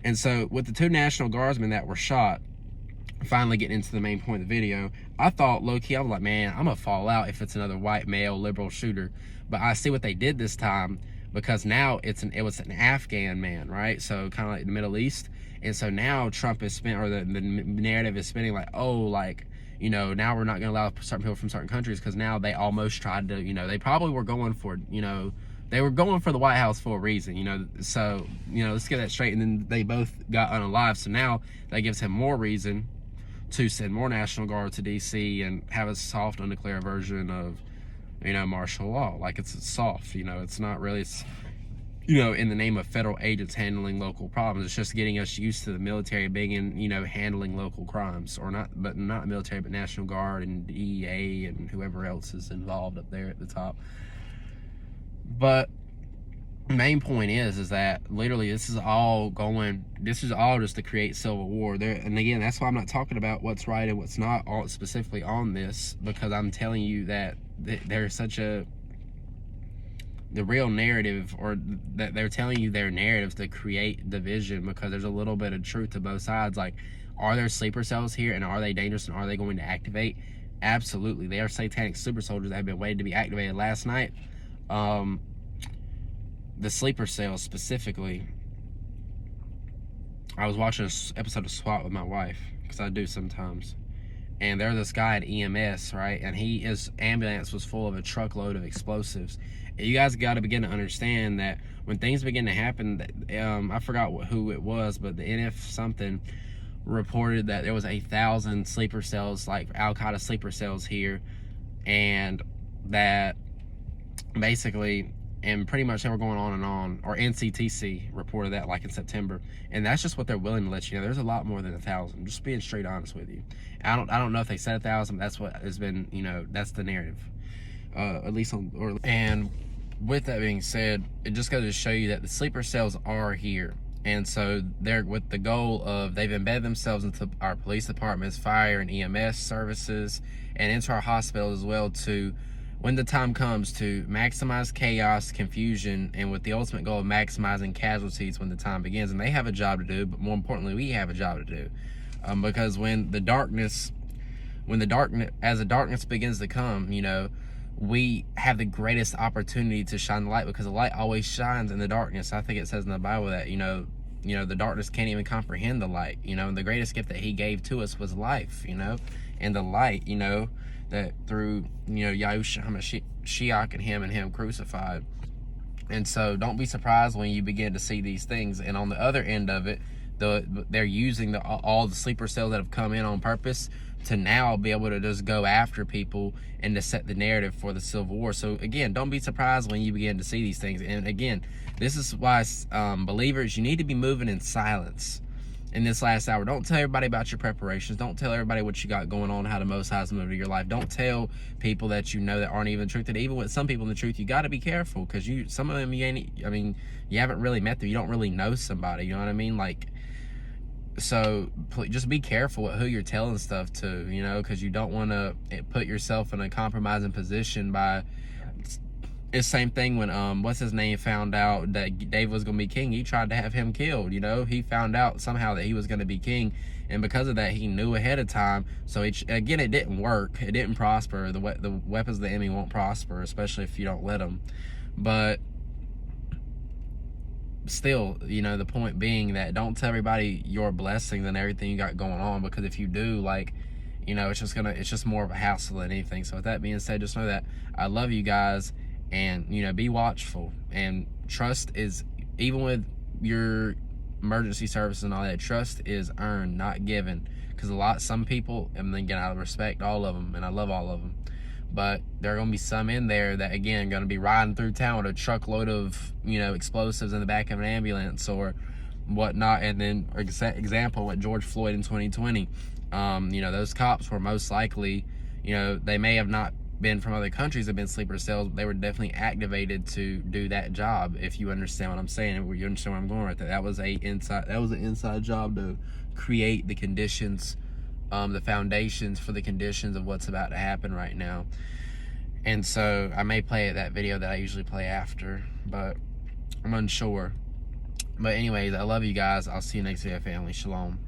And so with the 2 National Guardsmen that were shot, finally getting into the main point of the video, I thought low-key, I was like, man, I'm gonna fall out if it's another white male liberal shooter. But I see what they did this time, because now it was an Afghan man, right? So kind of like the Middle East. And so now Trump is spinning, or the narrative is spinning like, oh, like, now we're not gonna allow certain people from certain countries, because now they almost tried to, they probably were going for, they were going for the White House for a reason, so, let's get that straight. And then they both got unalive. So now that gives him more reason to send more National Guard to DC and have a soft, undeclared version of, martial law. Like, it's soft, it's not really, in the name of federal agents handling local problems. It's just getting us used to the military being in, handling local crimes, or not, but not military, but National Guard and DEA and whoever else is involved up there at the top. But main point is that literally this is all just to create civil war there. And again, that's why I'm not talking about what's right and what's not all specifically on this, because I'm telling you that there's such the real narrative, or that they're telling you their narratives to create division, because there's a little bit of truth to both sides. Like, are there sleeper cells here, and are they dangerous, and are they going to activate? Absolutely. They are satanic super soldiers that have been waiting to be activated. Last night, the sleeper cells specifically, I was watching an episode of SWAT with my wife, because I do sometimes, and there's this guy at EMS, right, and his ambulance was full of a truckload of explosives. And you guys got to begin to understand that when things begin to happen, I forgot who it was, but the NF something reported that there was 1,000 sleeper cells, like Al-Qaeda sleeper cells here, and that basically, and pretty much they were going on and on, or NCTC reported that like in September, and that's just what they're willing to let you know. There's a lot more than 1,000. Just being straight honest with you. I don't know if they said 1,000, but that's what has been, that's the narrative, at least on. And with that being said, it just goes to show you that the sleeper cells are here, and so they're with the goal of, they've embedded themselves into our police departments, fire and EMS services, and into our hospitals as well, to, when the time comes, to maximize chaos, confusion, and with the ultimate goal of maximizing casualties when the time begins. And they have a job to do, but more importantly, we have a job to do. Because as the darkness begins to come, we have the greatest opportunity to shine the light, because the light always shines in the darkness. I think it says in the Bible that, the darkness can't even comprehend the light, and the greatest gift that he gave to us was life, and the light, that through, Yahushua HaMashiach and him crucified. And so don't be surprised when you begin to see these things. And on the other end of it, they're using all the sleeper cells that have come in on purpose to now be able to just go after people and to set the narrative for the Civil War. So again, don't be surprised when you begin to see these things. And again, this is why, believers, you need to be moving in silence in this last hour. Don't tell everybody about your preparations. Don't tell everybody what you got going on, how the Most High's moving your life. Don't tell people that that aren't even the truth. And even with some people in the truth, you got to be careful, because some of them, you haven't really met them. You don't really know somebody, you know what I mean? Like, so just be careful with who you're telling stuff to, because you don't want to put yourself in a compromising position by. It's the same thing when what's his name found out that David was gonna be king. He tried to have him killed. He found out somehow that he was gonna be king, and because of that, he knew ahead of time. So it didn't work. It didn't prosper. The weapons of the enemy won't prosper, especially if you don't let them. But still, the point being that don't tell everybody your blessings and everything you got going on, because if you do, like, it's just more of a hassle than anything. So with that being said, just know that I love you guys. And, be watchful, and trust is, even with your emergency services and all that, trust is earned, not given. Because some people, and again, I respect all of them, and I love all of them, but there are going to be some in there that, again, going to be riding through town with a truckload of, explosives in the back of an ambulance or whatnot. And then, example, with George Floyd in 2020, those cops were most likely, they may have not been from other countries, have been sleeper cells, but they were definitely activated to do that job, if you understand what I'm saying, and you understand where I'm going with that. That was an inside job to create the conditions, the foundations for the conditions of what's about to happen right now. And so I may play that video that I usually play after, but I'm unsure. But anyways, I love you guys. I'll see you next video, family. Shalom.